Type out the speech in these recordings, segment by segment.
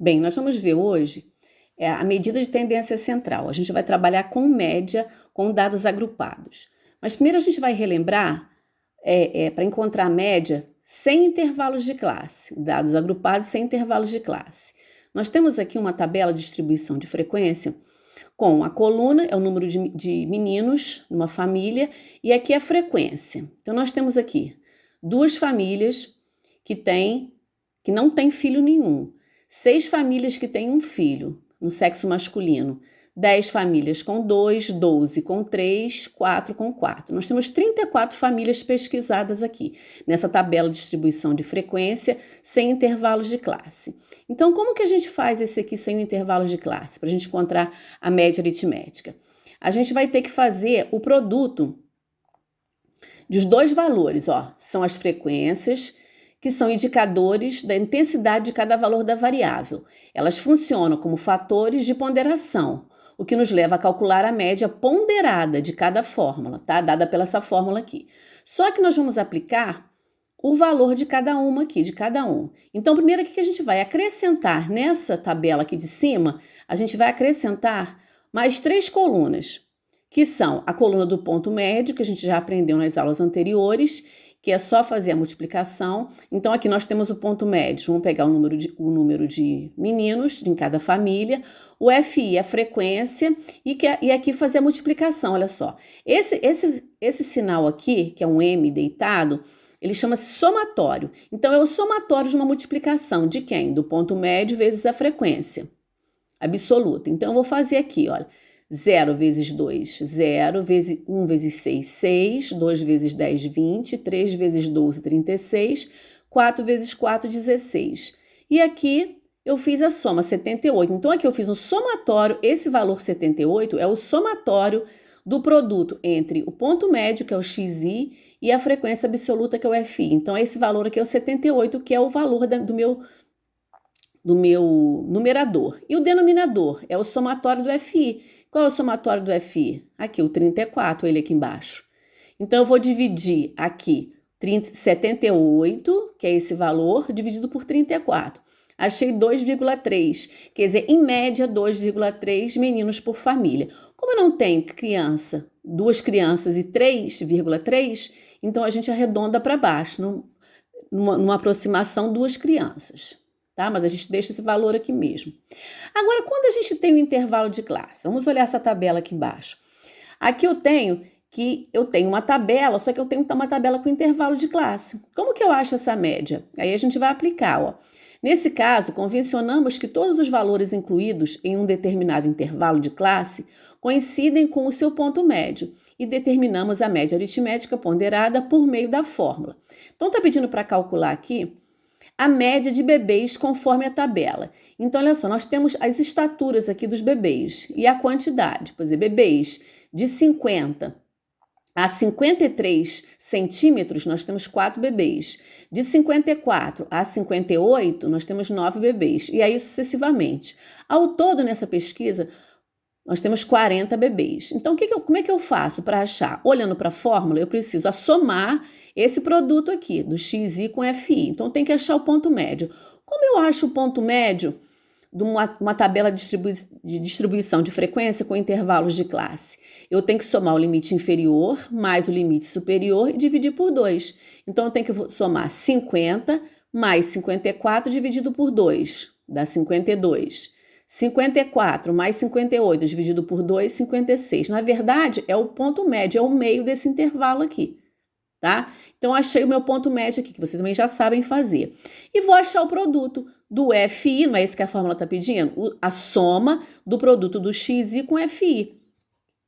Bem, nós vamos ver hoje a medida de tendência central. A gente vai trabalhar com média, com dados agrupados. Mas primeiro a gente vai relembrar, para encontrar a média, sem intervalos de classe, dados agrupados sem intervalos de classe. Nós temos aqui uma tabela de distribuição de frequência com a coluna, é o número de meninos numa família, e aqui a frequência. Então, nós temos aqui duas famílias que não têm filho nenhum, 6 famílias que têm um filho no sexo masculino, 10 famílias com 2, 12 com 3, 4 com 4. Nós temos 34 famílias pesquisadas aqui, nessa tabela de distribuição de frequência, sem intervalos de classe. Então, como que a gente faz esse aqui sem intervalos de classe, para a gente encontrar a média aritmética? A gente vai ter que fazer o produto dos dois valores, são as frequências, que são indicadores da intensidade de cada valor da variável. Elas funcionam como fatores de ponderação, o que nos leva a calcular a média ponderada de cada fórmula, tá? Dada pela essa fórmula aqui. Só que nós vamos aplicar o valor de cada uma aqui, de cada um. Então, primeiro, o que a gente vai acrescentar nessa tabela aqui de cima? A gente vai acrescentar mais 3 colunas, que são a coluna do ponto médio, que a gente já aprendeu nas aulas anteriores, que é só fazer a multiplicação. Então, aqui nós temos o ponto médio. Vamos pegar o número de meninos em cada família, o FI, a frequência, e aqui fazer a multiplicação, olha só. Esse sinal aqui, que é um M deitado, ele chama-se somatório. Então, é o somatório de uma multiplicação de quem? Do ponto médio vezes a frequência absoluta. Então, eu vou fazer aqui, olha. 0 vezes 2, 0, 1 vezes 6, 6, 2 vezes 10, 20, 3 vezes 12, 36, 4 vezes 4, 16. E aqui eu fiz a soma, 78. Então, aqui eu fiz um somatório, esse valor 78 é o somatório do produto entre o ponto médio, que é o XI, e a frequência absoluta, que é o FI. Então, esse valor aqui é o 78, que é o valor do meu numerador. E o denominador é o somatório do FI. Qual é o somatório do FI? Aqui, o 34, ele aqui embaixo. Então, eu vou dividir aqui 78, que é esse valor, dividido por 34. Achei 2,3, quer dizer, em média, 2,3 meninos por família. Como eu não tenho criança, 2 crianças e 3,3, então a gente arredonda para baixo, numa aproximação, 2 crianças. Tá? Mas a gente deixa esse valor aqui mesmo. Agora, quando a gente tem um intervalo de classe, vamos olhar essa tabela aqui embaixo. Aqui eu tenho uma tabela, só que eu tenho uma tabela com intervalo de classe. Como que eu acho essa média? Aí a gente vai aplicar, Nesse caso, convencionamos que todos os valores incluídos em um determinado intervalo de classe coincidem com o seu ponto médio e determinamos a média aritmética ponderada por meio da fórmula. Então, está pedindo para calcular aqui a média de bebês conforme a tabela. Então, olha só, nós temos as estaturas aqui dos bebês e a quantidade. Por exemplo, bebês de 50 a 53 centímetros, nós temos 4 bebês. De 54 a 58, nós temos 9 bebês. E aí sucessivamente. Ao todo, nessa pesquisa, nós temos 40 bebês. Então, como é que eu faço para achar? Olhando para a fórmula, eu preciso somar esse produto aqui, do XI com FI. Então, tem que achar o ponto médio. Como eu acho o ponto médio de uma tabela de distribuição de frequência com intervalos de classe? Eu tenho que somar o limite inferior mais o limite superior e dividir por 2. Então, eu tenho que somar 50 mais 54 dividido por 2, dá 52. 54 mais 58 dividido por 2, 56. Na verdade, é o ponto médio, é o meio desse intervalo aqui. Tá? Então, achei o meu ponto médio aqui, que vocês também já sabem fazer. E vou achar o produto do FI, não é isso que a fórmula está pedindo? A soma do produto do XI com FI.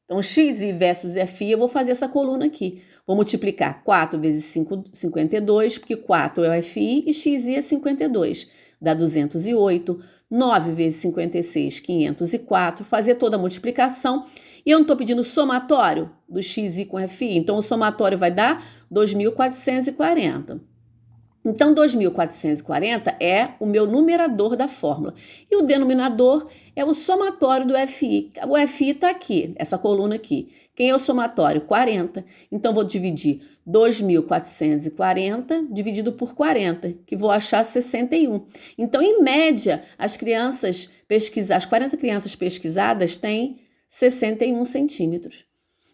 Então, XI versus FI, eu vou fazer essa coluna aqui. Vou multiplicar 4 vezes 5, 52, porque 4 é o FI e XI é 52. Dá 208. 9 vezes 56, 504. Fazer toda a multiplicação. E eu não estou pedindo somatório do XI com FI. Então, o somatório vai dar 2.440. Então, 2.440 é o meu numerador da fórmula. E o denominador é o somatório do FI. O FI está aqui, essa coluna aqui. Quem é o somatório? 40. Então, vou dividir 2.440 dividido por 40, que vou achar 61. Então, em média, as 40 crianças pesquisadas têm 61 centímetros.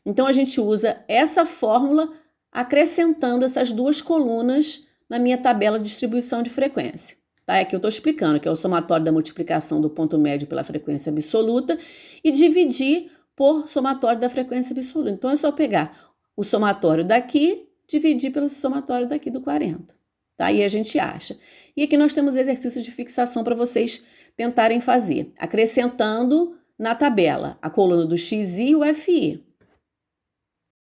Então, a gente usa essa fórmula acrescentando essas duas colunas na minha tabela de distribuição de frequência. Tá? Aqui eu estou explicando que é o somatório da multiplicação do ponto médio pela frequência absoluta e dividir por somatório da frequência absoluta. Então, é só pegar o somatório daqui, dividir pelo somatório daqui do 40. Tá? E a gente acha. E aqui nós temos exercícios de fixação para vocês tentarem fazer, acrescentando na tabela a coluna do XI e o FI.